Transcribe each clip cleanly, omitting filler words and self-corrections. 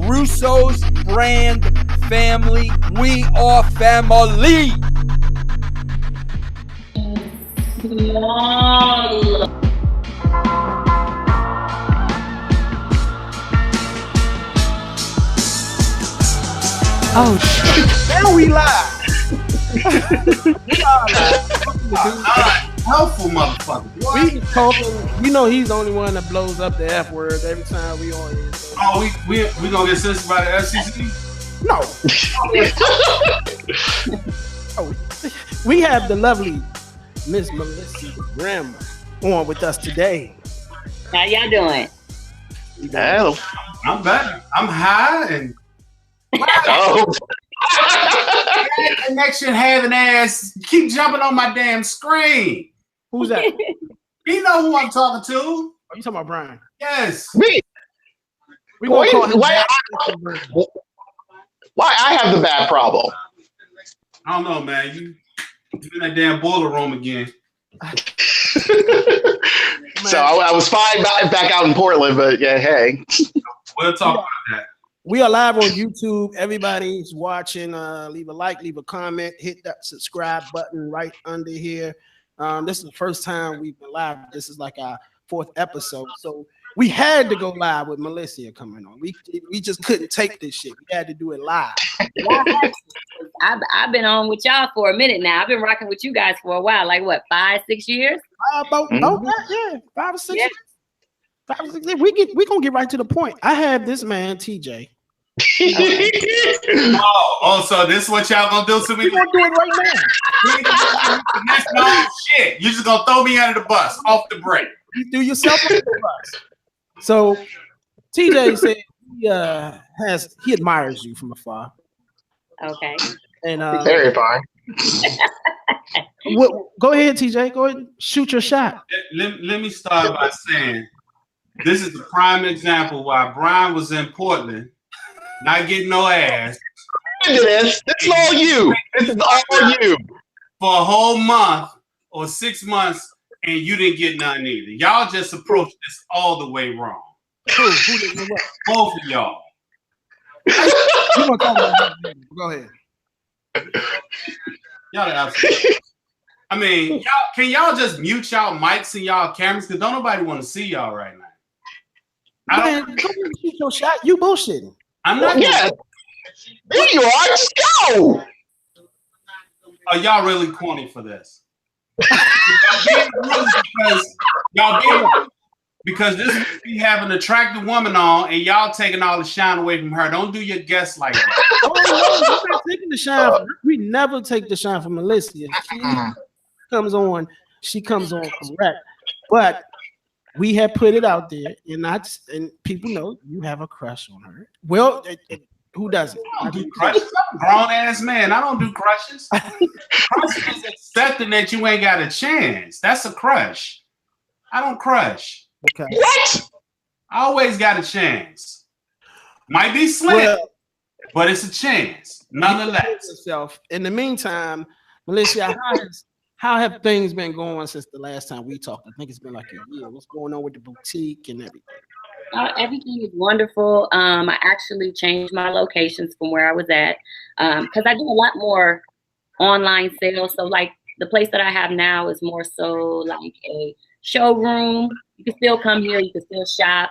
Russo's brand family. We are family. Oh, now we live. Helpful motherfucker. we hoping, you know, he's the only one that blows up the F word every time we on here. So. Oh, we gonna get censored by the FCC? No. Oh, we have the lovely Miss Melissia Rene on with us today. How y'all doing? Hello. I'm better. I'm high and Oh. connection having ass keep jumping on my damn screen. Who's that? You know who I'm talking to? Oh, you talking about Brian? Yes. Me. We gonna call him Why I have the bad problem? I don't know, man. You in that damn boiler room again. So I was fine back out in Portland, but yeah, hey. We'll talk about that. We are live on YouTube. Everybody's watching. Leave a like, leave a comment, hit that subscribe button right under here. This is the first time we've been live. This is like our 4th episode. So we had to go live with Melissia coming on. We just couldn't take this shit. We had to do it live. I've been on with y'all for a minute now. I've been rocking with you guys for a while. Like what, 5, 6 years? About that, yeah. 5 or 6 years. 5 or 6 years. We gonna get right to the point. I had this man, TJ. So this is what y'all gonna do to me? We gonna do it right now. That's my shit. You just gonna throw me under the bus off the break. You threw yourself under the bus. So TJ said he admires you from afar. Okay. And Very fine. Go ahead, TJ. Go ahead and shoot your shot. Let me start by saying this is the prime example why Brian was in Portland, not getting no ass. This is all you. This is all you. For a whole month or 6 months, and you didn't get none either. Y'all just approached this all the way wrong. Who did what? Both of y'all. You gonna talk about that? Go ahead. Y'all are absolutely. I mean, can y'all just mute y'all mics and y'all cameras? Because don't nobody want to see y'all right now. Man, go ahead and shoot your shot. You bullshitting. I'm not. Yeah. There you are. Just go. Are y'all really corny for this? Because this we have an attractive woman on, and y'all taking all the shine away from her. Don't do your guests like that. Oh no, we're not taking the shine. We never take the shine from Melissia. She comes on correct, but we have put it out there, and people know you have a crush on her. Well, who doesn't? I don't do crushes. I'm a grown ass man. I don't do crushes. Crushes is accepting that you ain't got a chance. That's a crush. I don't crush. Okay. What? I always got a chance. Might be slim, but it's a chance, nonetheless. In the meantime, Melissia, how have things been going since the last time we talked? I think it's been like a year. What's going on with the boutique and everything? Everything is wonderful. I actually changed my locations from where I was at because I do a lot more online sales. So like the place that I have now is more so like a showroom. You can still come here. You can still shop.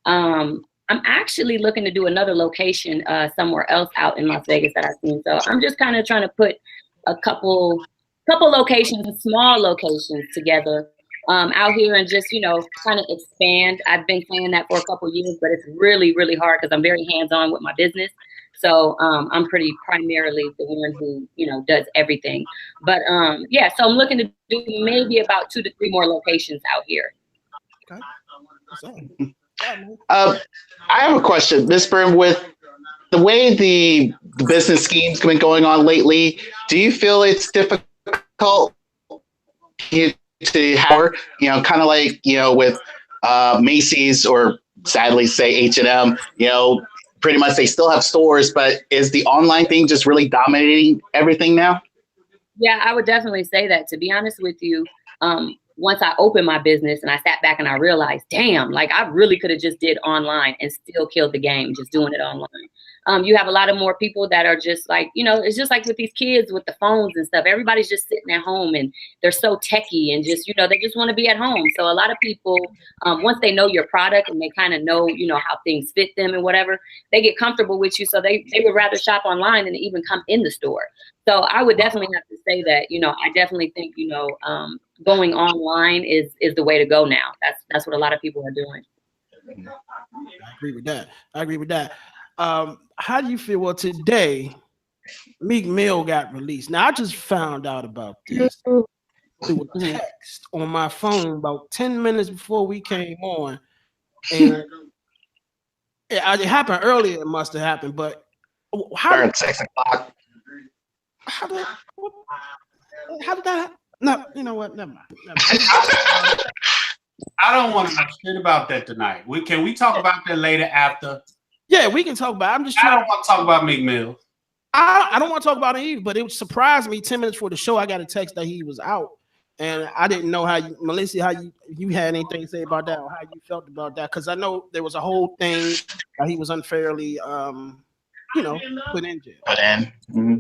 I'm actually looking to do another location somewhere else out in Las Vegas that I've seen. So I'm just kind of trying to put a couple locations, small locations together out here and just, kind of expand. I've been saying that for a couple of years, but it's really, really hard because I'm very hands-on with my business. So I'm pretty primarily the one who, does everything. But so I'm looking to do maybe about 2 to 3 more locations out here. Okay. I have a question, Ms. Brim. With the way the business scheme's been going on lately, do you feel it's difficult to have, kind of like, with Macy's or sadly say H&M, pretty much they still have stores, but is the online thing just really dominating everything now? Yeah, I would definitely say that. To be honest with you, once I opened my business and I sat back and I realized, damn, like I really could have just did online and still killed the game just doing it online. You have a lot of more people that are just like, you know, it's just like with these kids with the phones and stuff. Everybody's just sitting at home and they're so techie and just, you know, they just want to be at home. So a lot of people, once they know your product and they kind of know, you know, how things fit them and whatever, they get comfortable with you. So they would rather shop online than even come in the store. So I would definitely have to say that, you know, I definitely think, you know, going online is the way to go now. That's what a lot of people are doing. I agree with that. I agree with that. How do you feel? Well, today, Meek Mill got released. Now, I just found out about this through a text on my phone about 10 minutes before we came on. And it happened earlier. It must have happened. But how did 6 o'clock. How did that happen? No, you know what? Never mind. I don't want to know shit about that tonight. Can we talk about that later after? Yeah, we can talk about it. I'm just I trying. don't want to talk about Meek Mill. I don't want to talk about it either, but it surprised me 10 minutes before the show. I got a text that he was out. And I didn't know how you, Melissia, how you had anything to say about that or how you felt about that. Because I know there was a whole thing that he was unfairly you know, put in jail. Mm-hmm.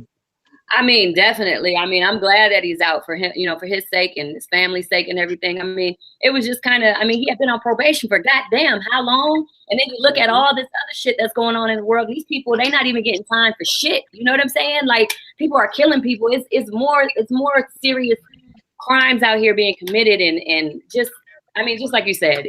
I mean, definitely. I mean, I'm glad that he's out for him, you know, for his sake and his family's sake and everything. I mean, it was just kind of, I mean, he had been on probation for goddamn how long? And then you look at all this other shit that's going on in the world. These people, they're not even getting time for shit. You know what I'm saying? Like, people are killing people. It's more serious crimes out here being committed and just, I mean, just like you said,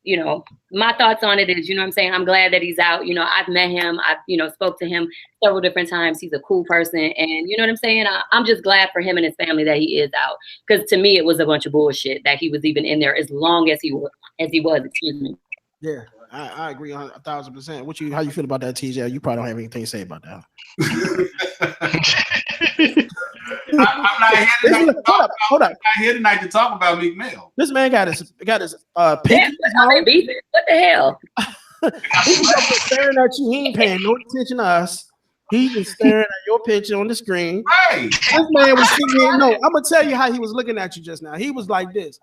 you know, my thoughts on it is, you know what I'm saying? I'm glad that he's out. You know, I've met him. I've, you know, spoke to him several different times. He's a cool person. And you know what I'm saying? I'm just glad for him and his family that he is out. Because to me, it was a bunch of bullshit that he was even in there as long as he was, excuse me. Yeah, I agree 1,000%. How you feel about that, TJ? You probably don't have anything to say about that. I'm not here tonight. Hold up. I'm not here tonight to talk about Meek Mill. This man got his pinky. What the hell? He was up there staring at you. He ain't paying no attention to us. He was staring at your picture on the screen. Right. This man was sitting here. No, I'm gonna tell you how he was looking at you just now. He was like this.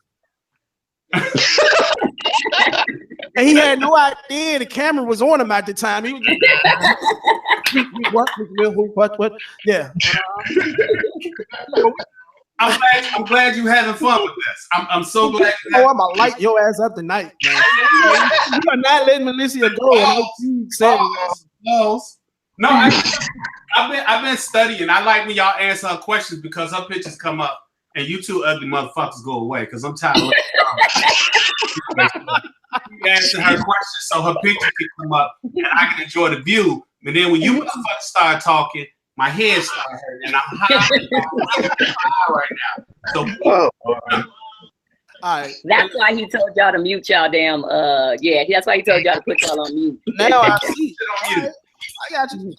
And he had no idea the camera was on him at the time. He was what? Yeah. I'm glad you having fun with this. I'm so glad. I'm gonna light your ass up tonight, man. You are not letting Melissia go. No, I've been studying. I like when y'all answer her questions because her pictures come up and you two ugly motherfuckers go away because I'm tired of you answer her questions so her picture can come up and I can enjoy the view. But then when you motherfuckers start talking, my head started hurting and I'm high right now. So all right. That's why he told y'all to mute y'all damn yeah, that's why he told y'all to put y'all on mute. Now I see. I got you.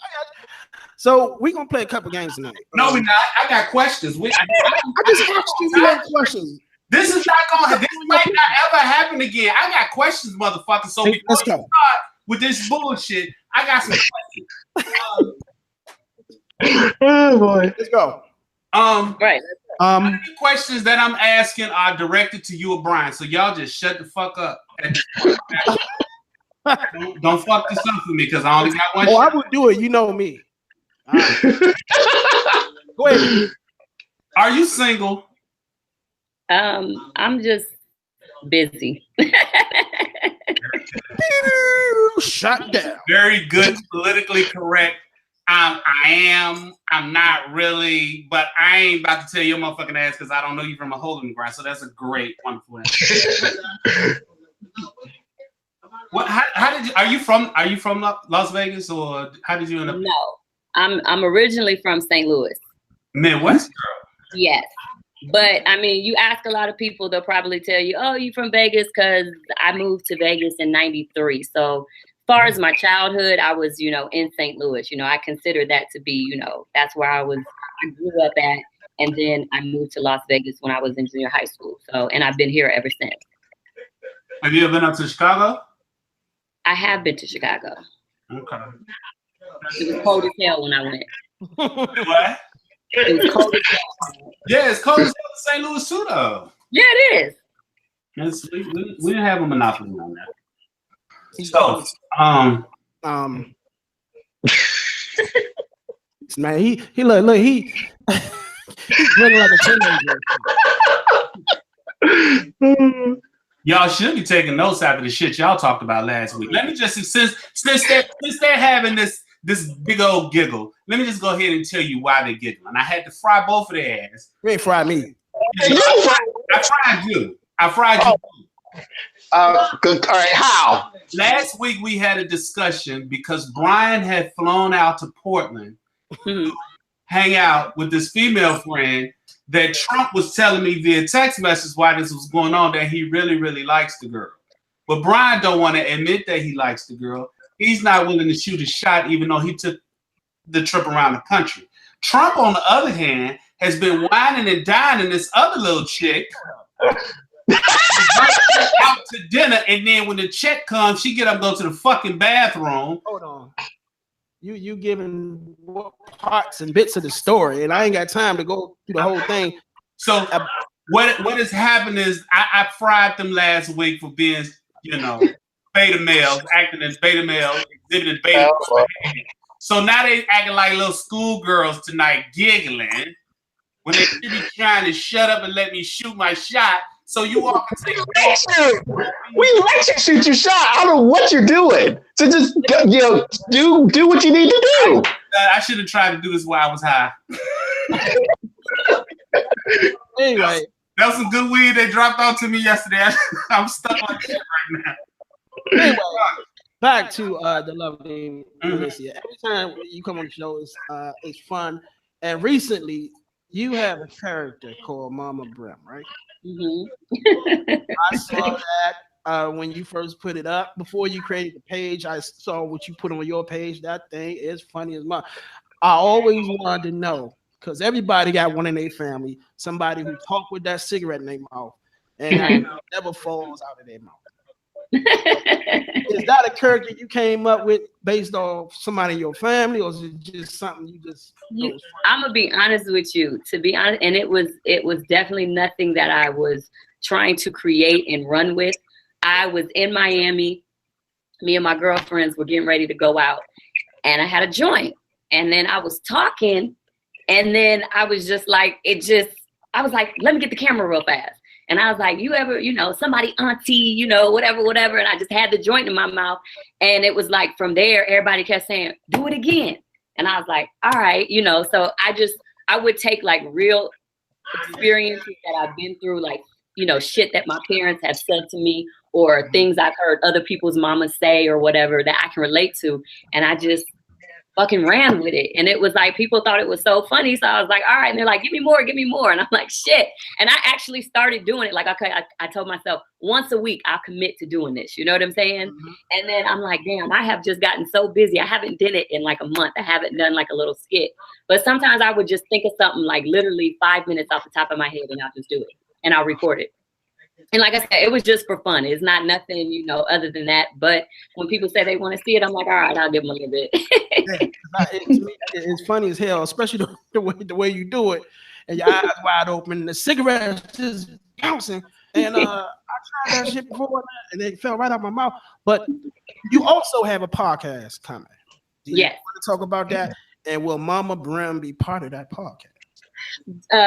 So we're gonna play a couple games tonight. No, we're not. I got questions. I just asked you had questions. This is not going. This might not ever happen again. I got questions, motherfucker. So before we start with this bullshit, I got some questions. Oh boy, let's go. Right. The questions that I'm asking are directed to you or Brian. So y'all just shut the fuck up. Don't fuck this up for me because I only got one. I would do it. You know me. Right. Go ahead. Are you single? I'm just busy. Shut down. Very good, politically correct. I am. I'm not really, but I ain't about to tell your motherfucking ass because I don't know you from a hole in the ground. So that's a great, wonderful answer. What? How did you? Are you from Las Vegas or how did you end up? No, I'm originally from St. Louis. Midwest girl. Yes. But I mean, you ask a lot of people, they'll probably tell you, "Oh, you from Vegas?" Because I moved to Vegas in '93. So, as far as my childhood, I was, you know, in St. Louis. You know, I consider that to be, you know, that's where I grew up at, and then I moved to Las Vegas when I was in junior high school. So, and I've been here ever since. Have you ever been up to Chicago? I have been to Chicago. Okay. It was cold as hell when I went. What? It was cold as hell. Yeah, it's cold as hell in St. Louis too, though. Yeah, it is. We didn't have a monopoly on that. So, man, he look he's running like a teenager. Y'all should be taking notes after the shit y'all talked about last week. Let me just since they're having this big old giggle, let me just go ahead and tell you why they're giggling. I had to fry both of their ass. You ain't fried me. I fried you. I fried you. Good. All right. How? Last week we had a discussion because Brian had flown out to Portland to hang out with this female friend that Trump was telling me via text message why this was going on, that he really, really likes the girl. But Brian don't want to admit that he likes the girl. He's not willing to shoot a shot, even though he took the trip around the country. Trump, on the other hand, has been whining and dining this other little chick out to dinner, and then when the check comes, she get up and go to the fucking bathroom. Hold on. You giving parts and bits of the story, and I ain't got time to go through the whole thing. So what has happened is I fried them last week for being, beta males, acting as beta males, exhibiting beta males. So now they acting like little schoolgirls tonight, giggling when they should be trying to shut up and let me shoot my shot. So you all can say, we let you shoot your shot. I don't know what you're doing. So just do what you need to do. I should have tried to do this while I was high. Anyway, that was some good weed they dropped onto me yesterday. I'm stuck like shit right now. Anyway, back to the lovely Melissia. Every time you come on the show, it's fun. And recently, you have a character called Mama Brim, right? I saw that when you first put it up. Before you created the page, I saw what you put on your page. That thing is funny as much. I always wanted to know, because everybody got one in their family, somebody who talk with that cigarette in their mouth and never falls out of their mouth. Is that a character you came up with based on somebody in your family, or is it just something you just? I'm gonna be honest with you. To be honest, and it was definitely nothing that I was trying to create and run with. I was in Miami. Me and my girlfriends were getting ready to go out, and I had a joint, and then I was talking, and then I was just like, I was like, let me get the camera real fast. And I was like, you ever, somebody auntie, whatever. And I just had the joint in my mouth. And it was like, from there, everybody kept saying, do it again. And I was like, all right, so I would take like real experiences that I've been through, like, shit that my parents have said to me, or things I've heard other people's mamas say or whatever that I can relate to. And I just fucking ran with it. And it was like, people thought it was so funny. So I was like, all right. And they're like, give me more. And I'm like, shit. And I actually started doing it. Like, okay, I told myself once a week, I'll commit to doing this. You know what I'm saying? And then I'm like, damn, I have just gotten so busy. I haven't done it in like a month. I haven't done like a little skit. But sometimes I would just think of something like literally 5 minutes off the top of my head, and I'll just do it. And I'll record it. And like I said, it was just for fun. It's not nothing, other than that. But when people say they want to see it, I'm like, all right, I'll give them a little bit. It's funny as hell, especially the way you do it, and your eyes wide open, the cigarette just bouncing. And I tried that shit before, and it fell right out my mouth. But you also have a podcast coming. Do you want to talk about that? And will Mama Brim be part of that podcast?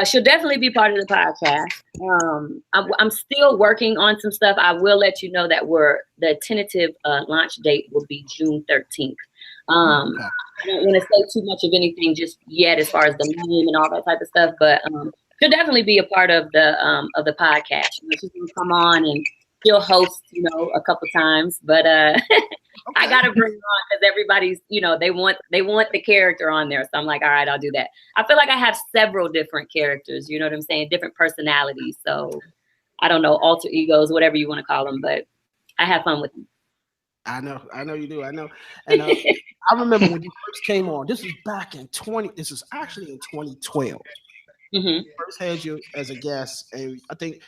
She'll definitely be part of the podcast. I'm still working on some stuff. I will let you know that the tentative launch date will be June 13th. I don't want to say too much of anything just yet as far as the name and all that type of stuff, but she'll definitely be a part of the podcast. She's gonna come on and she'll host, a couple times, but I gotta bring her on because everybody's, they want the character on there. So I'm like, all right, I'll do that. I feel like I have several different characters, you know what I'm saying? Different personalities. So I don't know, alter egos, whatever you want to call them, but I have fun with them. I know you do. I know. And I remember when you first came on, this was actually in 2012. First had you as a guest, and I think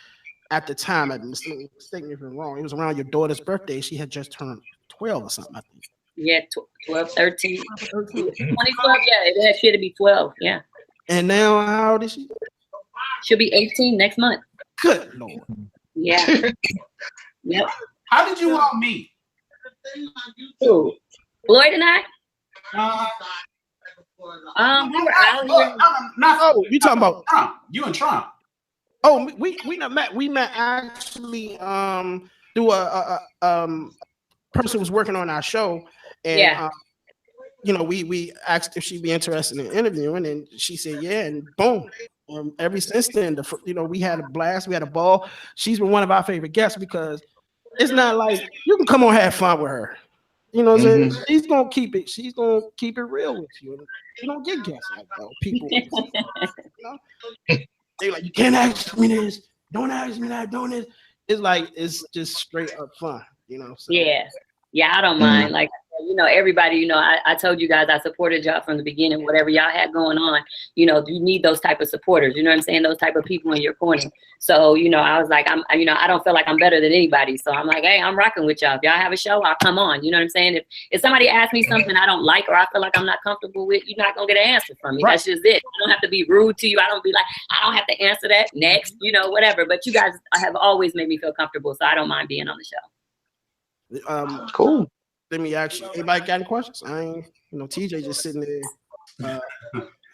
at the time, I mistake me if I'm wrong, it was around your daughter's birthday. She had just turned 12 or something, I think. Yeah, 12, 13. 2012, yeah, it should be 12, yeah. And now, how old is she? She'll be 18 next month. Good Lord. Yeah. Yep. How did you all meet? Who? Floyd and I? Uh, We were out here. Oh, you talking about Trump? You and Trump? Oh, we not met. We met actually through a person who was working on our show, and Yeah. you know, we asked if she'd be interested in interviewing, and she said yeah, and boom. Ever since then, you know, we had a blast, we had a ball. She's been one of our favorite guests because it's not like you can come on and have fun with her. You know what I'm saying? She's gonna keep it real with you. You don't get guests like that. People, you know, they like, you can't ask me this, don't ask me that, don't this. It's like it's just straight up fun, you know. So. Yeah, I don't mind. Like, you know, everybody, you know, I told you guys I supported y'all from the beginning. Whatever y'all had going on, you know, you need those type of supporters. You know what I'm saying? Those type of people in your corner. So, you know, I was like, you know, I don't feel like I'm better than anybody. So I'm like, hey, I'm rocking with y'all. If y'all have a show, I'll come on. You know what I'm saying? If somebody asks me something I don't like or I feel like I'm not comfortable with, you're not gonna get an answer from me. Right. That's just it. I don't have to be rude to you. I don't be like, I don't have to answer that next. You know, whatever. But you guys have always made me feel comfortable, so I don't mind being on the show. Cool. Let me ask you, anybody got any questions? I ain't, you know, TJ just sitting there.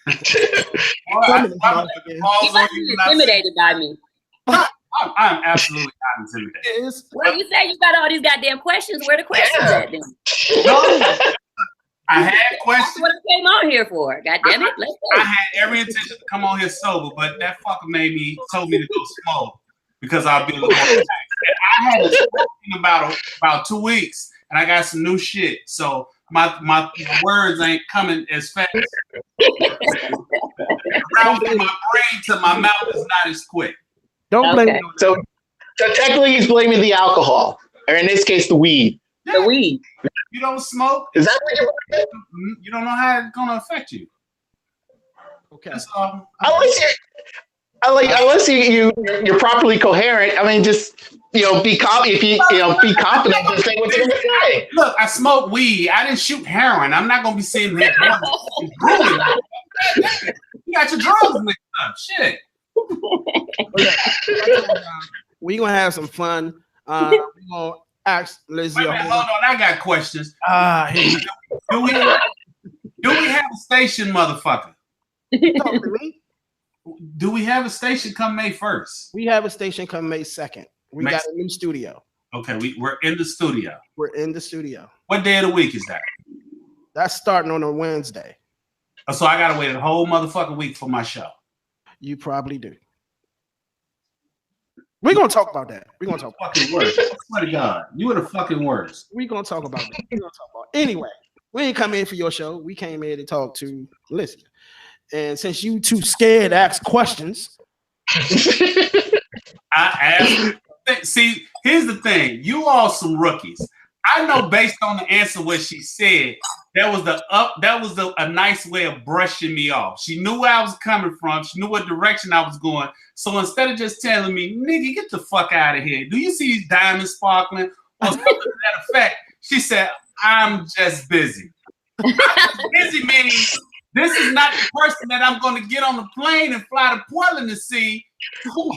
He's intimidated by me. I'm absolutely not intimidated. Well, you say you got all these goddamn questions. Where the questions at then? No, I had questions. That's what I came on here for. God damn it. Let's go. I had every intention to come on here sober, but that fucker told me to go smoke because I'll be a little more relaxed. And I had a smoke in about 2 weeks, and I got some new shit. So my words ain't coming as fast. Around from my brain to my mouth is not as quick. Don't blame me. So technically he's blaming the alcohol, or in this case, the weed. The weed. You don't smoke. Is that what you're saying? You don't know how it's gonna affect you. Okay. Unless you're properly coherent. I mean, just be confident. Just say what you're gonna say. Look, I smoke weed. I didn't shoot heroin. I'm not gonna be sitting there. You got your drugs mixed up. Shit. We're gonna have some fun. We're gonna ask Lizzie. Hold on, I got questions. Do we have a station, motherfucker? Talk to me. Do we have a station come May 1st? We have a station come May 2nd. We got a new studio. Okay, we're in the studio. We're in the studio. What day of the week is that? That's starting on a Wednesday. Oh, so I gotta wait a whole motherfucking week for my show. You probably do. We're gonna talk about that. We're gonna talk about fucking worst. I swear to God, you are the fucking worst. We're gonna talk about that. We're gonna talk about it. Anyway, we ain't come in for your show. We came in to talk to Melissia. And since you too scared to ask questions, I asked. See, here's the thing. You all some rookies. I know based on the answer what she said, that was a nice way of brushing me off. She knew where I was coming from. She knew what direction I was going. So instead of just telling me, nigga, get the fuck out of here. Do you see these diamonds sparkling? Or something to that effect, she said, I'm just busy. Busy means this is not the person that I'm going to get on the plane and fly to Portland to see. Oh,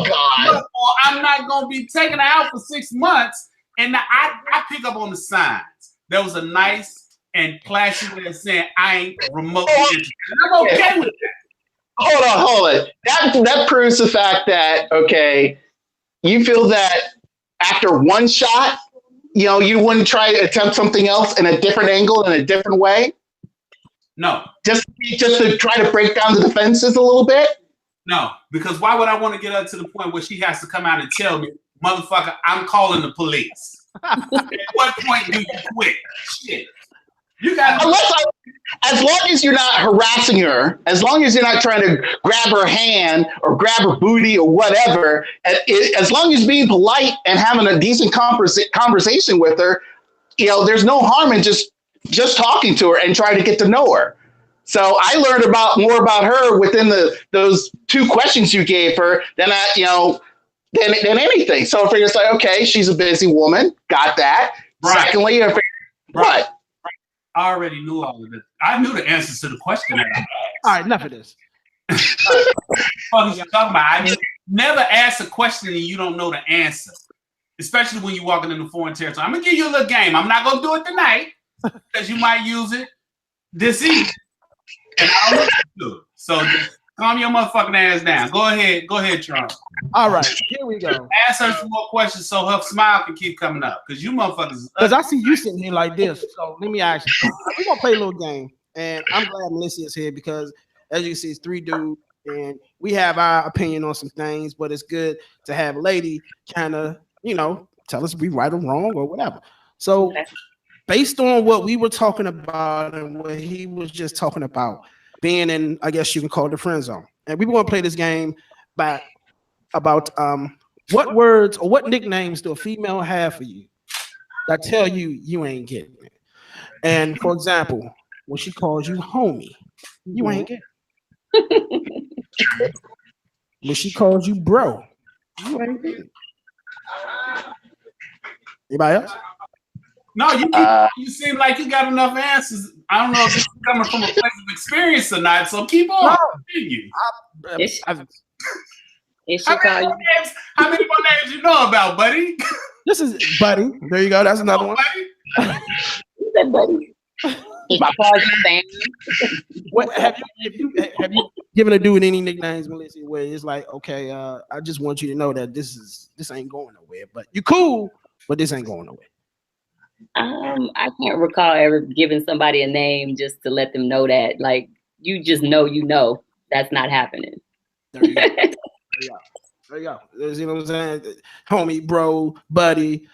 God. Or I'm not going to be taking her out for 6 months. And I pick up on the signs. There was a nice and classy way of saying I ain't remotely interested. I'm okay with that. Hold on. That proves the fact that, okay, you feel that after one shot, you wouldn't try to attempt something else in a different angle, in a different way? No. Just to try to break down the defenses a little bit? No, because why would I want to get her to the point where she has to come out and tell me, motherfucker, I'm calling the police. At what point do you quit? Shit. You got as long as you're not harassing her, as long as you're not trying to grab her hand or grab her booty or whatever, as long as being polite and having a decent conversation with her, there's no harm in just talking to her and trying to get to know her. So I learned more about her within those 2 questions you gave her than than anything. So I figured it's like, okay, she's a busy woman. Got that. Right. Secondly, I figured, what? I already knew all of this. I knew the answers to the question. All right, enough of this. What are you talking about? I knew never ask a question and you don't know the answer, especially when you're walking into foreign territory. I'm gonna give you a little game. I'm not gonna do it tonight because you might use it this evening, and I don't want you to do it. So just calm your motherfucking ass down. Go ahead, Trump. All right, here we go. Ask her some more questions so her smile can keep coming up. Because you motherfuckers. Because I see you sitting here like this. So let me ask you. We're gonna play a little game, and I'm glad Melissia is here because, as you can see, it's 3 dudes, and we have our opinion on some things. But it's good to have a lady kind of, tell us if we right or wrong or whatever. So, based on what we were talking about and what he was just talking about, being in, I guess you can call it the friend zone, and we were gonna play this game about what words or what nicknames do a female have for you that tell you ain't getting it. And for example, when she calls you homie, you ain't getting it. When she calls you bro, you ain't getting it. Anybody else? No, you seem like you got enough answers. I don't know if this is coming from a place of experience or not, so keep on. How many more names you know about, buddy? This is Buddy. There you go. That's another one. You said Buddy. My father's family. What have you given a dude any nicknames, Melissia, where it's like, okay, I just want you to know that this ain't going nowhere, but you cool, but this ain't going nowhere. I can't recall ever giving somebody a name just to let them know that, like, you just know that's not happening. There you go. There you go. You know what I'm saying? Homie, bro, buddy,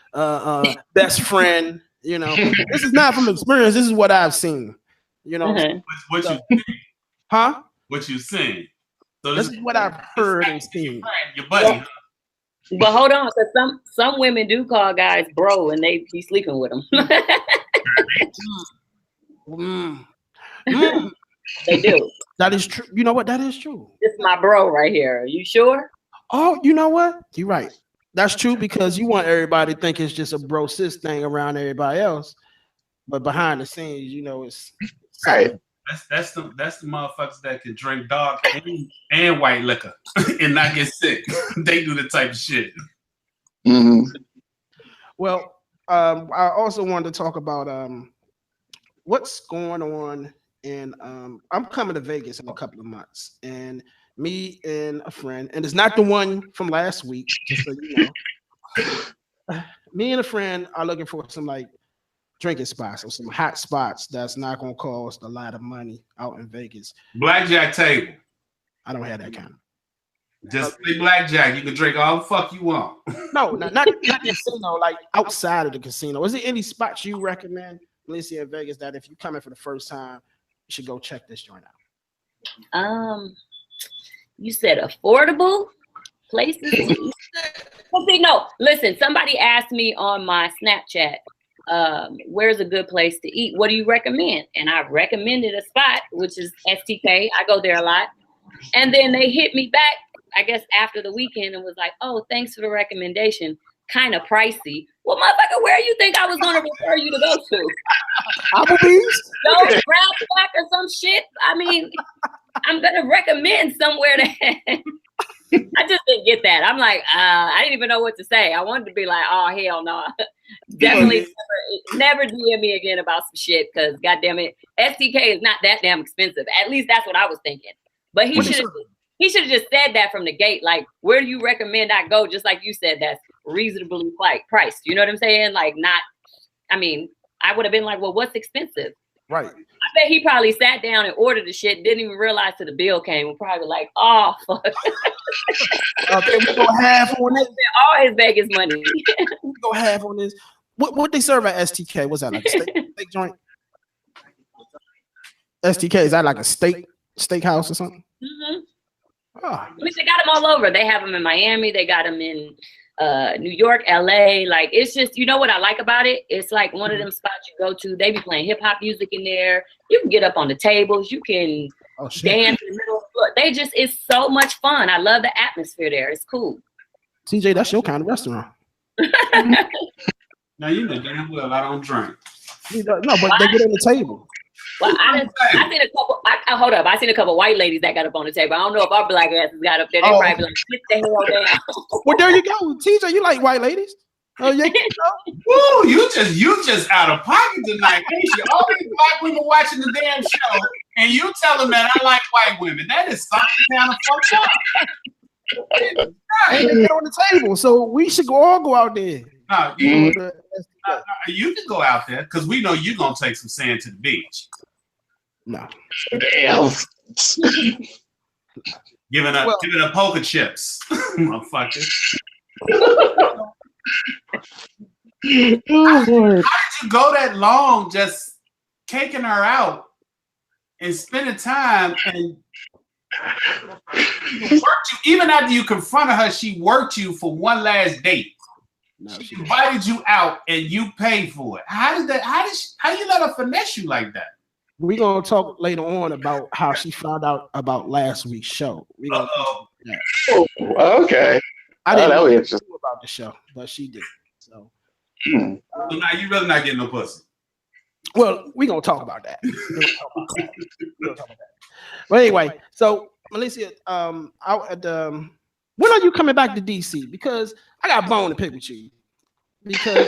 best friend. This is not from experience. This is what I've seen. What you huh? What you seen? So this is what I've heard and seen. Your buddy. But hold on, because some women do call guys bro and they be sleeping with them. They do. That is true. You know what? That is true. This is my bro right here. Are you sure? Oh, you know what? You're right. That's true because you want everybody to think it's just a bro sis thing around everybody else, but behind the scenes, it's right. That's the motherfuckers that can drink dark and white liquor and not get sick. They do the type of shit. Mm-hmm. Well, I also wanted to talk about what's going on in. I'm coming to Vegas in a couple of months, and me and a friend, and it's not the one from last week, just so you know. Me and a friend are looking for some drinking spots or some hot spots that's not going to cost a lot of money out in Vegas. Blackjack table. I don't have that kind of. Just play blackjack. You can drink all the fuck you want. No, not casino, like outside of the casino. Is there any spots you recommend, Melissia, in Vegas, that if you're coming for the first time, you should go check this joint out? You said affordable places. No, listen, somebody asked me on my Snapchat, where's a good place to eat? What do you recommend? And I recommended a spot, which is STK. I go there a lot. And then they hit me back, I guess, after the weekend and was like, oh, thanks for the recommendation. Kind of pricey. Well, motherfucker, where you think I was going to refer you to go to? Applebee's? No, Brown Black or some shit. I mean, I'm going to recommend somewhere that I just didn't get that. I'm like, I didn't even know what to say. I wanted to be like, oh, hell no. Definitely never DM me again about some shit because, goddamn it, STK is not that damn expensive. At least that's what I was thinking. But he should have just said that from the gate. Like, where do you recommend I go? Just like you said, that's reasonably priced. You know what I'm saying? Like, not, I mean, I would have been like, well, what's expensive? Right. I bet he probably sat down and ordered the shit, didn't even realize till the bill came. We're probably like, oh, fuck. Okay, we go half on this. All his Vegas money. We go half on this. What they serve at STK? What's that, like a steak joint? STK, is that like a steakhouse or something? Mm-hmm. Oh. I mean, they got them all over. They have them in Miami. They got them in New York, LA. Like, it's just, you know what I like about it? It's like one of them spots you go to. They be playing hip hop music in there. You can get up on the tables. You can dance in the middle of the floor. It's so much fun. I love the atmosphere there. It's cool. TJ, that's your kind of restaurant. Now, you know damn well I don't drink. No, but they get on the table. Well, I seen a couple. Hold up, I seen a couple white ladies that got up on the table. I don't know if our black asses got up there. They probably be like, "Sit the hell down." Well, there you go, TJ. You like white ladies? Oh yeah. Woo, you just out of pocket tonight, ain't you? All these black women watching the damn show, and you tell them that I like white women. That is something kind of fucked up. Ain't get on the table, so we should all go out there. No, you can go out there because we know you're gonna take some sand to the beach. No, Damn. Giving up poker chips, motherfucker. Oh, Lord. How did you go that long just taking her out and spending time and worked you, even after you confronted her, she worked you for one last date. No, she invited you out and you paid for it. How you let her finesse you like that? We're gonna talk later on about how she found out about last week's show. Oh, okay. I didn't know interesting about the show, but she did. So so now you really not getting no pussy. Well, we're gonna talk about that. But anyway, so Melissia, out at the when are you coming back to DC? Because I got a bone to pick with you. Because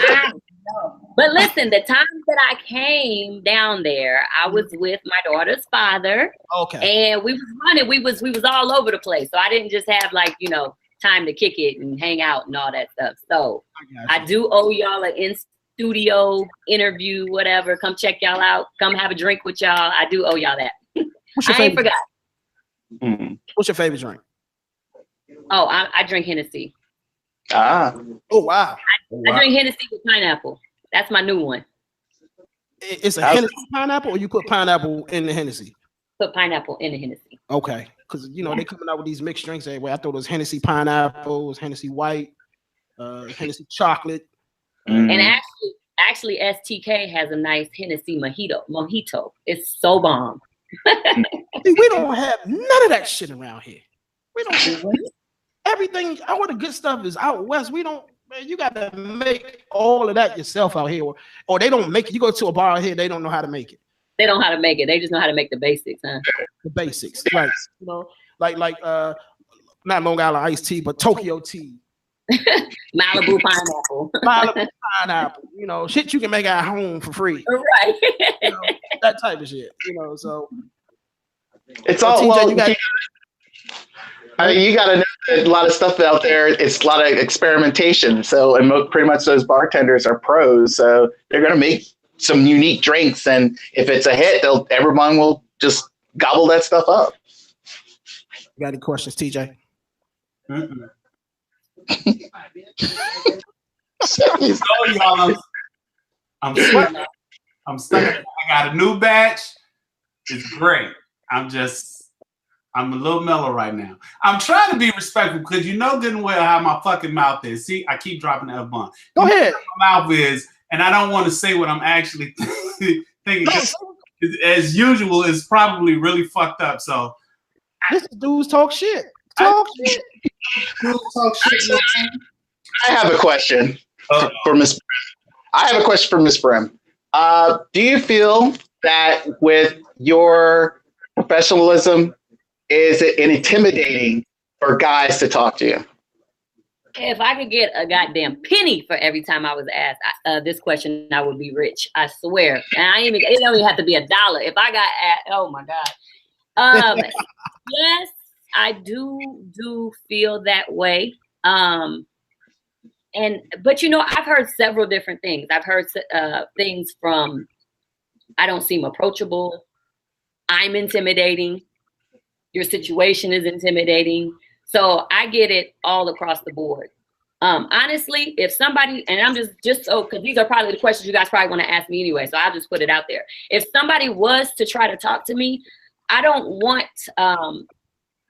but listen, the time that I came down there, I was with my daughter's father. Okay. And we was running, we was all over the place. So I didn't just have time to kick it and hang out and all that stuff. So I do owe y'all an in-studio interview, whatever. Come check y'all out. Come have a drink with y'all. I do owe y'all that. I ain't forgot. What's your favorite drink? Oh, I drink Hennessy. Ah. Oh, wow. I drink Hennessy with pineapple. That's my new one. It's a Hennessy pineapple, or you put pineapple in the Hennessy? Put pineapple in the Hennessy. Okay. Because, they coming out with these mixed drinks everywhere. I thought it was Hennessy pineapple, it was Hennessy white, Hennessy chocolate. And actually, STK has a nice Hennessy mojito. It's so bomb. See, we don't have none of that shit around here. We don't have everything. All the good stuff is out west. We don't, man, you got to make all of that yourself out here. Or they don't make it. You go to a bar out here, they don't know how to make it. They don't know how to make it. They just know how to make the basics, huh? The basics, right? Like not Long Island iced tea, but Tokyo tea. Malibu pineapple. Malibu pineapple. Shit you can make at home for free. Right. That type of shit. So it's all TJ, you got to know that a lot of stuff out there. It's a lot of experimentation. So, and pretty much those bartenders are pros. So they're going to make some unique drinks, and if it's a hit, everyone will just gobble that stuff up. You got any questions, TJ? Y'all, I'm stuck. I got a new batch. It's great. I'm a little mellow right now. I'm trying to be respectful because you know good and well how my fucking mouth is. See, I keep dropping the F-bomb. Go ahead. My mouth is, and I don't want to say what I'm actually thinking. As usual, it's probably really fucked up. So this dudes talk shit. Talk shit. I have a question for Miss Brim. I have a question for Miss Brim. Do you feel that with your professionalism, is it intimidating for guys to talk to you? If I could get a goddamn penny for every time I was asked this question, I would be rich. I swear. And it don't even have to be $1. If I got asked, oh my God. Yes, I do feel that way. But I've heard several different things. I've heard things from, I don't seem approachable. I'm intimidating. Your situation is intimidating. So I get it all across the board. Honestly, if somebody, and I'm just so, because these are probably the questions you guys probably want to ask me anyway, so I'll just put it out there. If somebody was to try to talk to me, I don't want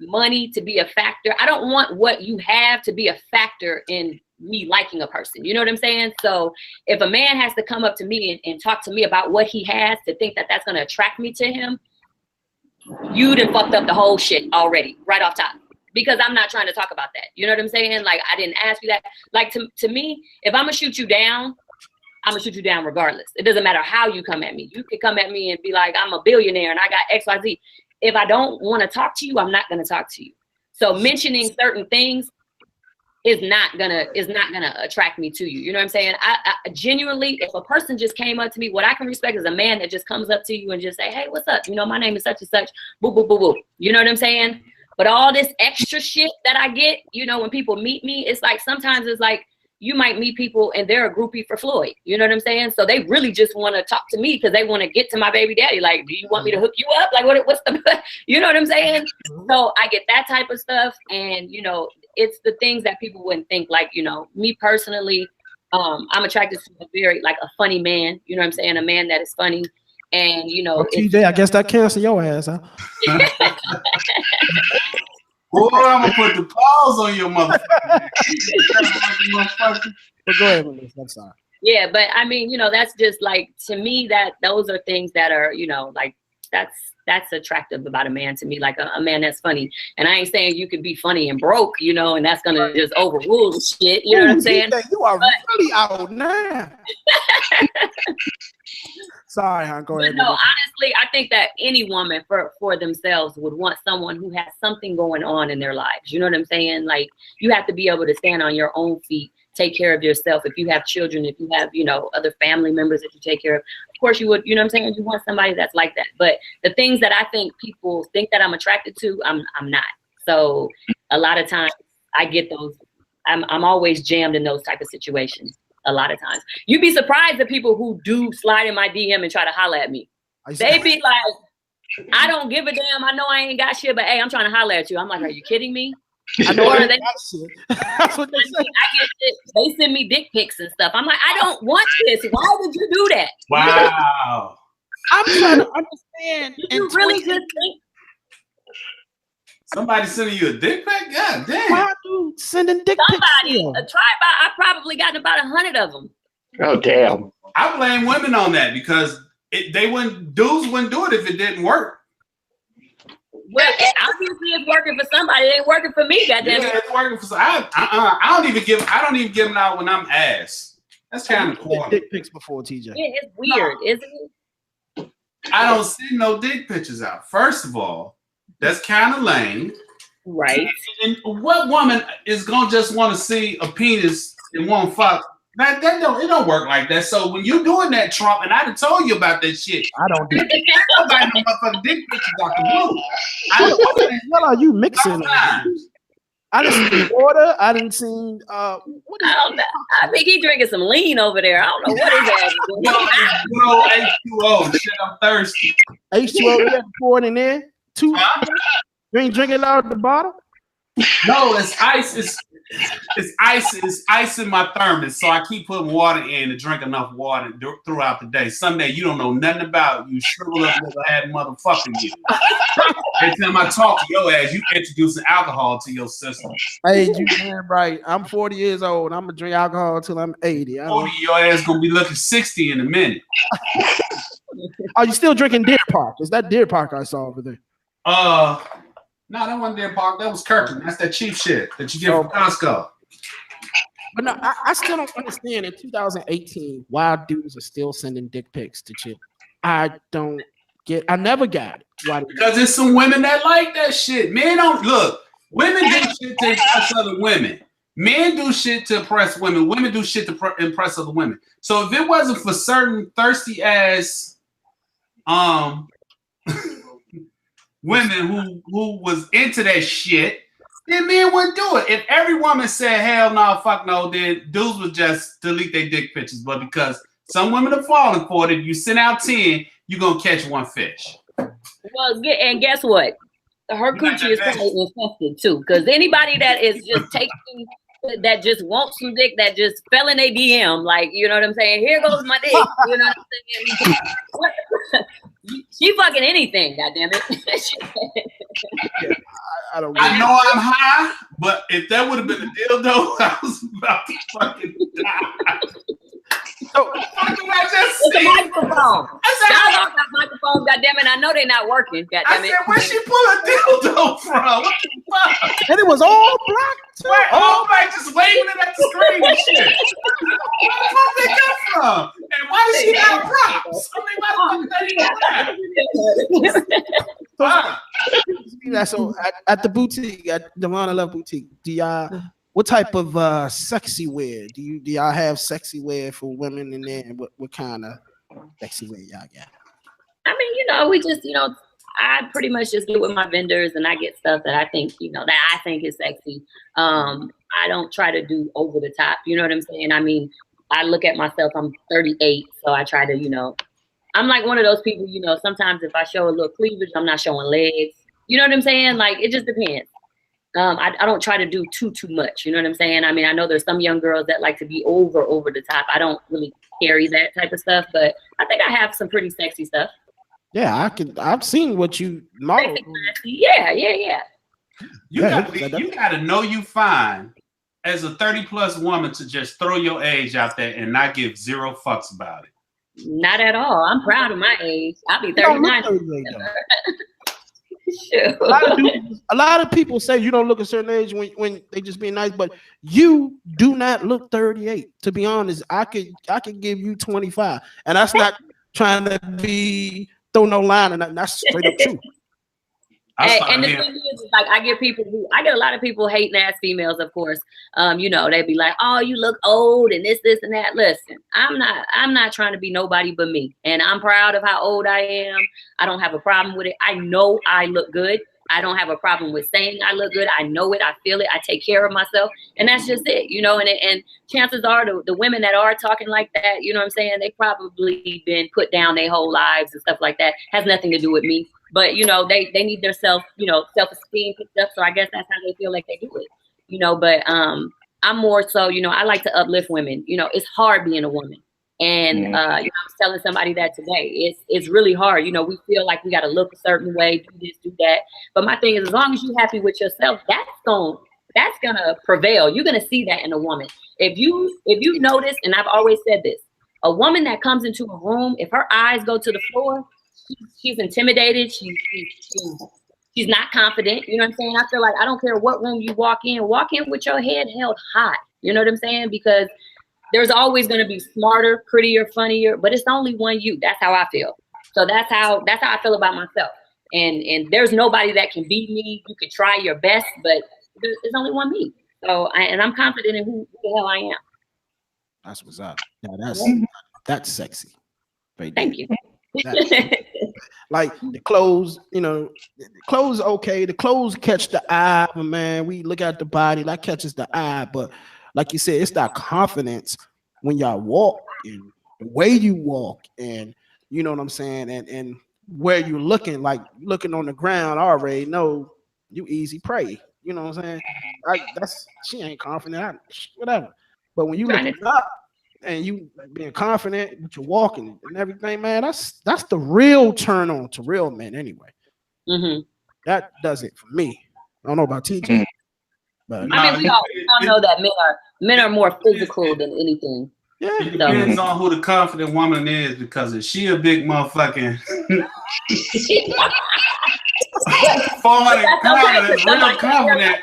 money to be a factor. I don't want what you have to be a factor in me liking a person. You know what I'm saying? So if a man has to come up to me and talk to me about what he has to think that that's going to attract me to him, you done fucked up the whole shit already, right off top. Because I'm not trying to talk about that. You know what I'm saying? Like, I didn't ask you that. Like, to me, if I'm going to shoot you down, I'm gonna shoot you down regardless. It doesn't matter how you come at me. You could come at me and be like, I'm a billionaire and I got XYZ. If I don't want to talk to you, I'm not gonna talk to you. So mentioning certain things is not gonna attract me to you. You know what I'm saying? I genuinely, if a person just came up to me, what I can respect is a man that just comes up to you and just say, hey, what's up? You know, my name is such and such, boo, boo, boo, boo. You know what I'm saying? But all this extra shit that I get, you know, when people meet me, it's like, sometimes it's like, you might meet people and they're a groupie for Floyd. You know what I'm saying? So they really just want to talk to me because they want to get to my baby daddy. Like, do you want me to hook you up? Like, what's the, you know what I'm saying? So I get that type of stuff. And, you know, it's the things that people wouldn't think. Like, you know, me personally, I'm attracted to a very, like, a funny man. You know what I'm saying? A man that is funny. And, you know. TJ, I guess that cancel your ass, huh? Boy, I'm gonna put the pause on your motherfucker. But go ahead, Melissa. I'm sorry. Yeah, but I mean, you know, that's just like, to me, that those are things that are, you know, like, that's attractive about a man to me, like a man that's funny. And I ain't saying you could be funny and broke, you know, and that's gonna just overrule the shit. You know what I'm saying? You are really out now. Sorry, hon. Go ahead. No, honestly, I think that any woman for themselves would want someone who has something going on in their lives. You know what I'm saying? Like, you have to be able to stand on your own feet, take care of yourself. If you have children, if you have, you know, other family members that you take care of course you would, you know what I'm saying? You want somebody that's like that. But the things that I think people think that I'm attracted to, I'm not. So a lot of times I get those, I'm always jammed in those type of situations. A lot of times. You'd be surprised at people who do slide in my DM and try to holler at me. They be like, I don't give a damn. I know I ain't got shit, but hey, I'm trying to holler at you. I'm like, are you kidding me? I know I got shit. That's what they say. They send me dick pics and stuff. I'm like, I don't want this. Why would you do that? Wow. I'm trying to understand. You really just think somebody sending you a dick pic? God damn. Why do sending dick pics? Somebody, a try-by, I probably gotten about 100 of them. Oh, damn. I blame women on that because dudes wouldn't do it if it didn't work. Well, obviously it's working for somebody. It ain't working for me, goddamn. Yeah, it's working for I don't even give them out when I'm ass. That's kind of corny. Dick pics before TJ. Yeah, it's weird, isn't it? I don't send no dick pictures out. First of all, that's kind of lame. Right. And what woman is gonna just want to see a penis and won't fuck? It don't work like that. So when you doing that, Trump, and I done told you about that shit. I don't do that. Nobody no motherfucking dick pictures out the blue. What are you mixing? I didn't see water. I didn't see I don't know. I think he's drinking some lean over there. I don't know what is that. No, H2O. Shit, I'm thirsty. H2O, you have to pour it in there. You ain't drinking it out of the bottle? No, it's ice. It's ice in my thermos, so I keep putting water in to drink enough water throughout the day. Someday you don't know nothing about you shrivel up never had motherfucking you. Every time I talk to your ass, you introducing alcohol to your system. Hey, you damn right. I'm 40 years old. I'm gonna drink alcohol until I'm 80. 40, your ass gonna be looking 60 in a minute. Are you still drinking Deer Park? Is that Deer Park I saw over there? No, that wasn't Deer Park. That was Kirkland. That's that cheap shit that you get from Costco. But no, I still don't understand in 2018 why dudes are still sending dick pics to chicks. I never got it. Why? Because there's some women that like that shit. Men don't look. Women do shit to impress other women. Men do shit to impress women. Women do shit to impress other women. So if it wasn't for certain thirsty ass women who was into that shit, then men wouldn't do it. If every woman said hell no, fuck no, then dudes would just delete their dick pictures. But because some women are falling for it, if you send out 10, you're gonna catch one fish. Well, and guess what? Her coochie is probably infested too. Because anybody that is just taking, that just wants some dick, that just fell in a DM, like, you know what I'm saying? Here goes my dick. You know what I'm saying? She fucking anything, goddammit. I don't. I know I'm high, but if that would have been a dildo, I was about to fucking die. So, What did I just It's a microphone. I Y'all all got microphones, goddammit. I know they're not working, goddammit. said, where'd she pull a dildo from? What the fuck? And it was all black. Too. Wait, all black, just waving it at the screen and shit. Where the fuck did they come from? And why does she have props? I mean, why the fuck did they do that? So at the boutique, at Devon Love Boutique, do y'all what type of sexy wear? Do y'all have sexy wear for women in there? What kind of sexy wear y'all got? I mean, we just, I pretty much just get with my vendors and I get stuff that I think, that I think is sexy. I don't try to do over the top. You know what I'm saying? I mean, I look at myself, I'm 38, so I try to, I'm like one of those people, sometimes if I show a little cleavage, I'm not showing legs. You know what I'm saying? Like, it just depends. I don't try to do too much. You know what I'm saying? I mean, I know there's some young girls that like to be over the top. I don't really carry that type of stuff, but I think I have some pretty sexy stuff. Yeah, I've seen what you model. Yeah. You gotta know you fine as a 30+ woman to just throw your age out there and not give zero fucks about it. Not at all. I'm proud of my age. I'll be 39. Sure. A lot of people say you don't look a certain age when they just being nice, but you do not look 38. To be honest, I could give you 25, and that's not trying to be throw no line, and that's straight up true. And the thing is, like, I get a lot of people hating ass females, of course. They'd be like, "Oh, you look old," and this and that. Listen, I'm not trying to be nobody but me, and I'm proud of how old I am. I don't have a problem with it. I know I look good. I don't have a problem with saying I look good. I know it. I feel it. I take care of myself, and that's just it, And chances are the women that are talking like that, you know what I'm saying? They probably been put down their whole lives and stuff like that. Has nothing to do with me. But they need their self-esteem picked up. So I guess that's how they feel like they do it. But I'm more so, I like to uplift women. It's hard being a woman. And I was telling somebody that today. It's really hard. We feel like we got to look a certain way, do this, do that. But my thing is, as long as you're happy with yourself, that's gonna prevail. You're gonna see that in a woman. If you notice, and I've always said this, a woman that comes into a room, if her eyes go to the floor, she's intimidated. She's not confident. You know what I'm saying? I feel like I don't care what room you walk in with your head held high. You know what I'm saying? Because there's always going to be smarter, prettier, funnier, but it's only one you. That's how I feel. So that's how I feel about myself. And there's nobody that can beat me. You could try your best, but there's only one me. So I'm confident in who the hell I am. That's what's up. Yeah, that's sexy. Right. Thank you. Like the clothes, the clothes okay. The clothes catch the eye, but man, we look at the body, that catches the eye. But like you said, it's that confidence when y'all walk and the way you walk, and you know what I'm saying, and where you're looking, like looking on the ground, I already know you easy prey. You know what I'm saying? She ain't confident, whatever. But when you look up and you being confident with your walking and everything, man, that's the real turn on to real men anyway. Mm-hmm. That does it for me. I don't know about TJ. But I mean, we all know that men are more physical than anything. Yeah, it depends on who the confident woman is, because if she a big motherfucking 400 pounds that's real confident,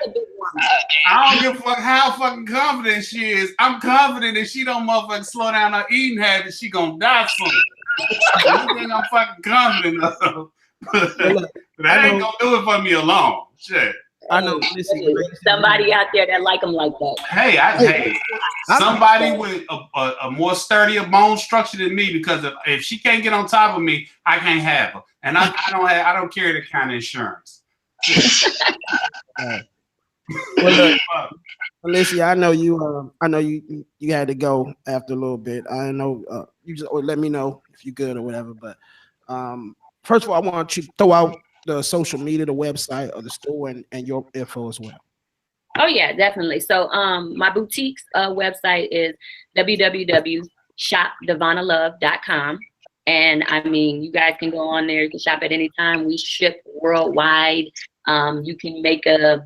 I don't give a fuck how fucking confident she is. I'm confident that she don't motherfucking slow down her eating habits, she gonna die soon. You think I'm fucking confident of? That ain't gonna do it for me alone. Shit. I know. Somebody out there that like them like that. Hey, somebody with a more sturdier bone structure than me, because if she can't get on top of me, I can't have her, and I don't carry that kind of insurance. Well, look, Melissia, I know you had to go after a little bit. I know you just let me know if you're good or whatever. But first of all, I want you to throw out the social media, the website of the store, and your info as well. Oh yeah, definitely. So my boutique's website is www.shopdevonalove.com. And I mean, you guys can go on there, you can shop at any time. We ship worldwide. You can make a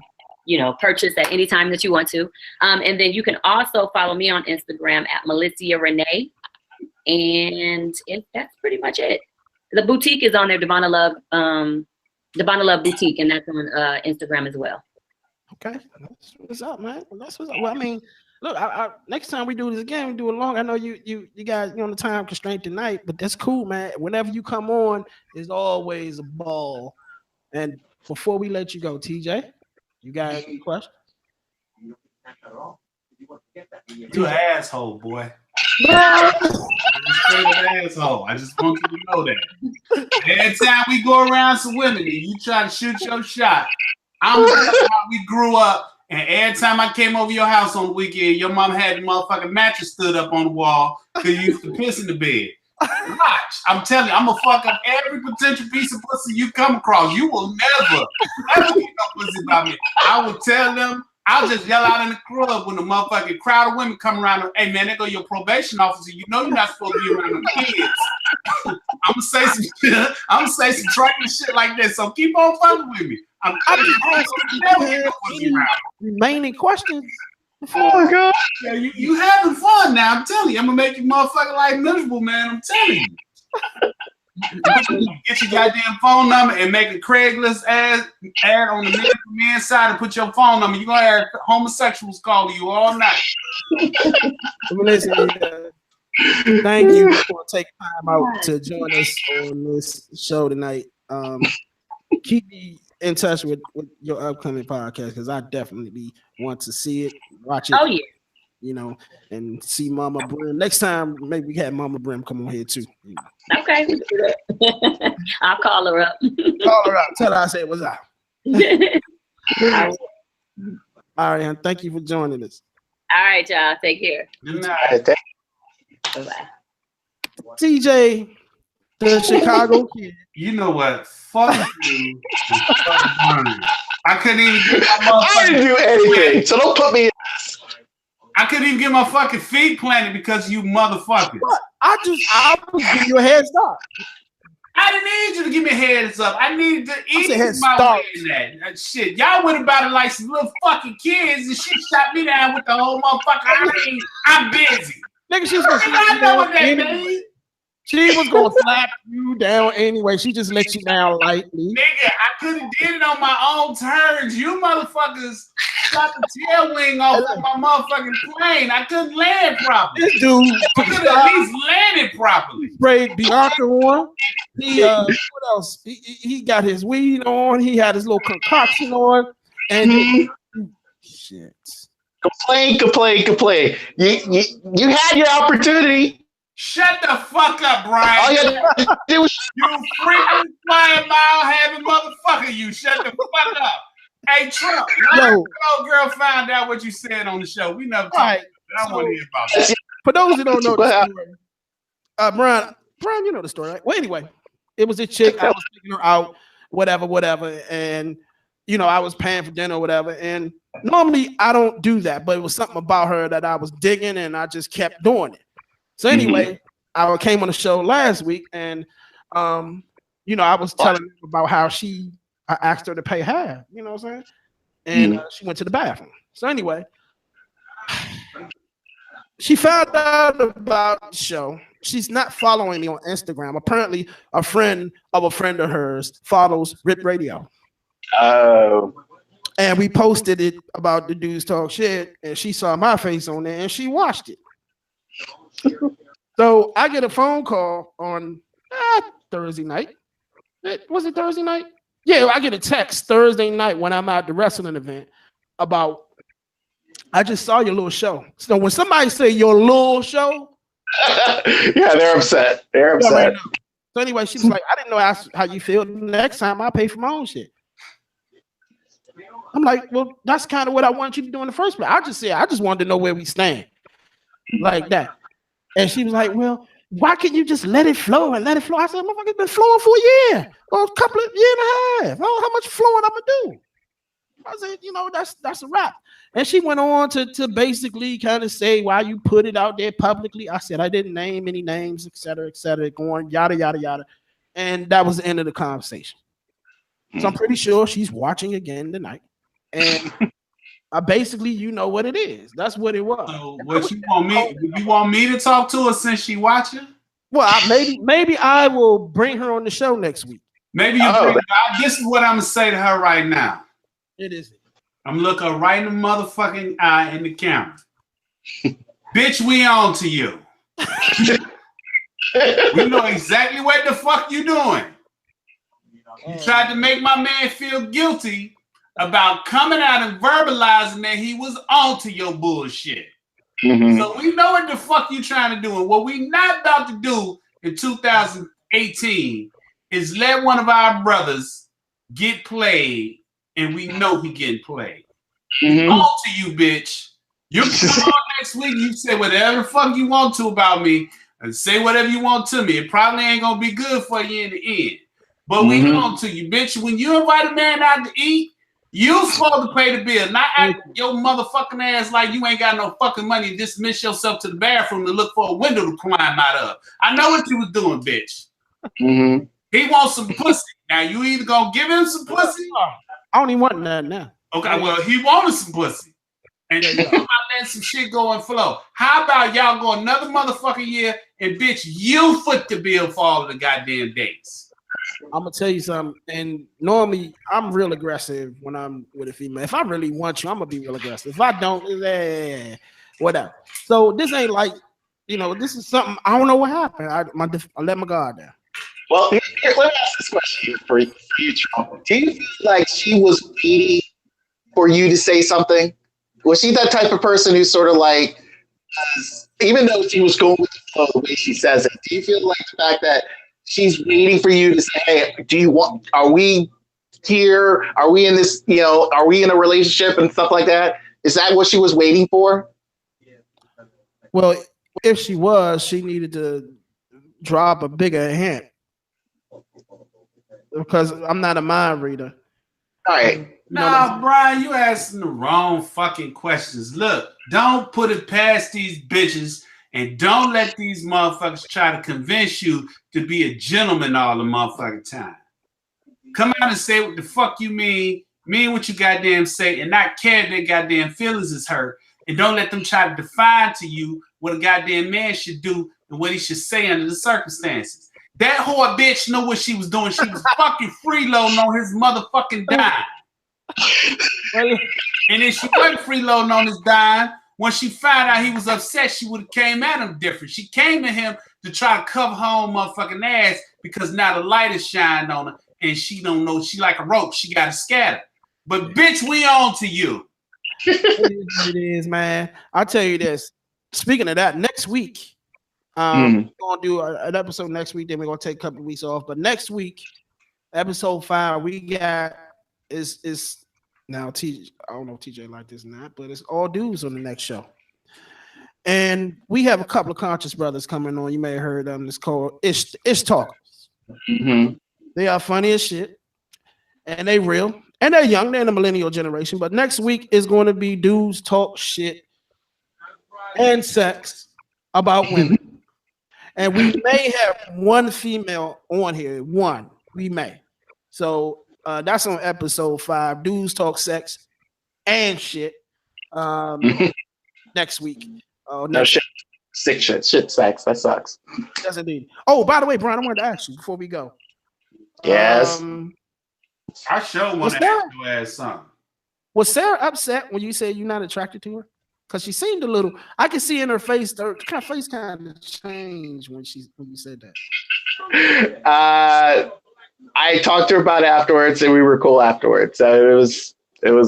purchase at any time that you want to. And then you can also follow me on Instagram at Melissia Rene. and that's pretty much it. The boutique is on there, Divana Love Boutique, and that's on Instagram as well. Okay, that's what's up, man. That's what's up. Well, I mean, look, next time we do this again, we do it long. I know you guys, you're on the time constraint tonight, but that's cool, man. Whenever you come on, it's always a ball. And before we let you go, TJ, you got any questions? You an asshole, boy. You're a straight asshole. I just want you to know that. Every time we go around some women and you try to shoot your shot, I'm telling you how we grew up, and every time I came over your house on the weekend, your mom had the motherfucking mattress stood up on the wall because you used to piss in the bed. Watch, I'm telling you, I'm gonna fuck up every potential piece of pussy you come across. You will never get no pussy about me. I will tell them. I'll just yell out in the club when the motherfucking crowd of women come around. Hey man, there go your probation officer. You know you're not supposed to be around them kids. I'm gonna say some shit. I'm gonna say some tracking shit like this. So keep on fucking with me. I'm remaining questions. Oh my god! Yeah, you having fun now? I'm telling you, I'm gonna make your motherfucking life miserable, man. I'm telling you. Get your goddamn phone number and make a Craigslist ad on the men's side and put your phone number. You're gonna have homosexuals calling you all night. Listen, thank you for taking time out to join us on this show tonight. Keep me in touch with your upcoming podcast because I definitely want to see it, watch it. Oh yeah. You know, and see Mama Brim. Next time, maybe we have Mama Brim come on here too. You know. Okay, we can do that. I'll call her up. Call her up. Tell her I said what's up. All right, and thank you for joining us. All right, y'all. Take care. Good night. Bye-bye. TJ, the Chicago kid. You know what? Fuck you. I couldn't even get my I didn't do anything, so don't put me in. I couldn't even get my fucking feet planted because you motherfuckers. What? I was giving you a head start. I didn't need you to give me a heads up. I needed to ease my start. way in that shit. Y'all went about it like some little fucking kids and she shot me down with the whole motherfucker. I'm busy. Nigga, she's gonna I know what that means. She was gonna slap you down anyway. She just let you down lightly. Nigga, I could have did it on my own terms. You motherfuckers shot the tail wing off of my motherfucking plane. I couldn't land properly. This dude I could have at least landed properly. sprayed Bianca on. He what else? He got his weed on. He had his little concoction on. And shit. Complain. You had your opportunity. Shut the fuck up, Brian. All you had to do was You freaking flying mile having motherfucker. You shut the fuck up. Hey Trump, your old girl found out what you said on the show. We never talked. Right. I don't want to hear about that. For those who don't know the story, Brian, you know the story, right? Well, anyway, it was a chick. I was taking her out, whatever, and you know I was paying for dinner, or whatever. And normally I don't do that, but it was something about her that I was digging, and I just kept doing it. So anyway, I came on the show last week, and you know I was telling her about how I asked her to pay half. You know what I'm saying? And she went to the bathroom. So anyway. She found out about the show. She's not following me on Instagram. Apparently, a friend of hers follows Rip Radio. Oh. And we posted it about the dudes talk shit, and she saw my face on there, and she watched it. So I get a phone call on Thursday night. Was it Thursday night? Yeah, I get a text Thursday night when I'm at the wrestling event about, I just saw your little show. So when somebody say your little show, yeah, they're upset. So anyway, she was like, I didn't know how you feel. Next time I pay for my own shit. I'm like, well, that's kind of what I want you to do in the first place. I just wanted to know where we stand. Like that. And she was like, well, why can't you just let it flow and let it flow? I said, motherfucker, it's been flowing for a year or a couple of year and a half. Oh, how much flowing I'm gonna do? I said, you know, that's a wrap. And she went on to basically kind of say why you put it out there publicly. I said I didn't name any names, et cetera, going yada, yada, yada. And that was the end of the conversation. So I'm pretty sure she's watching again tonight. And basically, you know what it is. That's what it was. So what you want me? You want me to talk to her since she watching? Well, maybe I will bring her on the show next week. Maybe you. This is what I'm gonna say to her right now. It is. I'm looking her right in the motherfucking eye in the camera. Bitch, we on to you. We know exactly what the fuck you doing. You tried to make my man feel guilty about coming out and verbalizing that he was on to your bullshit. Mm-hmm. So we know what the fuck you trying to do. And what we not about to do in 2018 is let one of our brothers get played, and we know he getting played. Mm-hmm. On to you, bitch. You come on next week, you say whatever the fuck you want to about me, and say whatever you want to me. It probably ain't gonna be good for you in the end. But we on to you, bitch. When you invite a man out to eat, you supposed to pay the bill, not act your motherfucking ass like you ain't got no fucking money and dismiss yourself to the bathroom to look for a window to climb out of. I know what you was doing, bitch. Mm-hmm. He wants some pussy. Now you either gonna give him some pussy. I don't even want that now. Okay, well he wanted some pussy. And you might let some shit go and flow. How about y'all go another motherfucking year and bitch, you foot the bill for all of the goddamn dates. I'm gonna tell you something, and normally I'm real aggressive when I'm with a female. If I really want you, I'm gonna be real aggressive. If I don't, whatever. So this ain't like, this is something I don't know what happened. I let my guard down. Well, let me ask this question for you, Trump. Do you feel like she was waiting for you to say something? Was she that type of person who's sort of like, even though she was going with the flow the way she says it, do you feel like the fact that she's waiting for you to say, hey, are we here? Are we in this, are we in a relationship and stuff like that? Is that what she was waiting for? Well, if she was, she needed to drop a bigger hint. Because I'm not a mind reader. All right. Nah, Brian, you asking the wrong fucking questions. Look, don't put it past these bitches. And don't let these motherfuckers try to convince you to be a gentleman all the motherfucking time. Come out and say what the fuck you mean what you goddamn say, and not care if their goddamn feelings is hurt. And don't let them try to define to you what a goddamn man should do and what he should say under the circumstances. That whore bitch knew what she was doing. She was fucking freeloading on his motherfucking dime. And if she wasn't freeloading on his dime, when she found out he was upset, she would have came at him different. She came at him to try to cover her own motherfucking ass because now the light is shining on her and she don't know. She like a rope. she got to scatter. But bitch, we on to you. It is, man. I'll tell you this. Speaking of that, next week, we're going to do an episode next week. Then we're going to take a couple of weeks off. But next week, episode 5, we got is now, TJ, I don't know if TJ like this or not, but it's all dudes on the next show. And we have a couple of conscious brothers coming on. You may have heard them. It's called Ish Talkers. Mm-hmm. They are funny as shit. And they real. And they're young. They're in the millennial generation. But next week is going to be dudes talk shit and sex about women. And we may have one female on here. One. We may. So that's on episode 5. Dudes talk sex and shit. Next week. No shit. Sick shit. Shit sex. That sucks. Yes, indeed. Oh, by the way, Brian, I wanted to ask you before we go. Yes. I sure want to ask your ass something. Was Sarah upset when you said you're not attracted to her? Because she seemed a little. I could see in her face. Her face kind of changed when you said that. I talked to her about it afterwards, and we were cool afterwards. So it was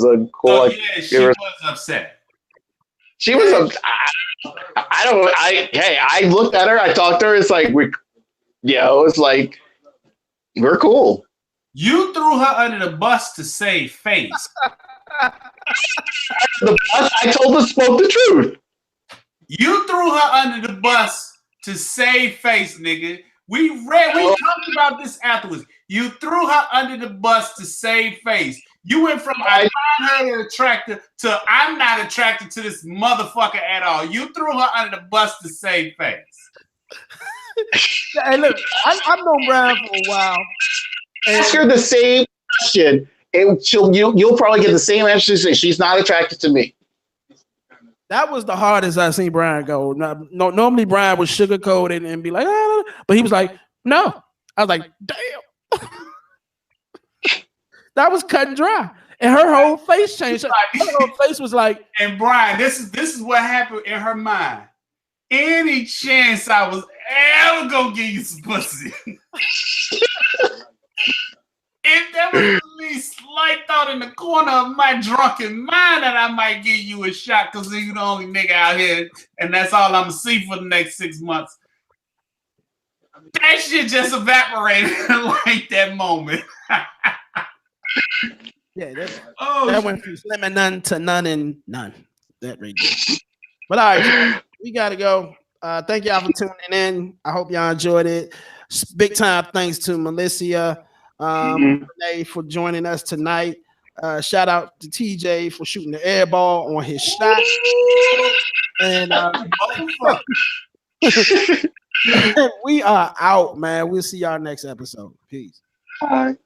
a cool. So yeah, she was upset. She was. I looked at her. I talked to her. It's like it's like we're cool. You threw her under the bus to save face. The bus. I told her spoke the truth. You threw her under the bus to save face, nigga. We talked about this afterwards. You threw her under the bus to save face. You went from I find her attractive to I'm not attracted to this motherfucker at all. You threw her under the bus to save face. Hey, look, I've known Brian for a while. Ask her the same question you'll probably get the same answer. She's not attracted to me. That was the hardest I seen Brian go. No, normally Brian would sugarcoat it and be like, ah, but he was like, no. I was like, damn. That was cut and dry. And her whole face changed. Her whole face was like. And Brian, this is what happened in her mind. Any chance I was ever gonna give you some pussy, if there was at least slight thought in the corner of my drunken mind that I might give you a shot because you're the only nigga out here, and that's all I'm gonna see for the next 6 months. That shit just evaporated like that moment. Yeah, that went from slim and none to none and none. That right there. But all right, we gotta go. Thank y'all for tuning in. I hope y'all enjoyed it. Big time thanks to Melissia Rene for joining us tonight. Shout out to TJ for shooting the air ball on his shot. And we are out, man. We'll see y'all next episode. Peace. Bye.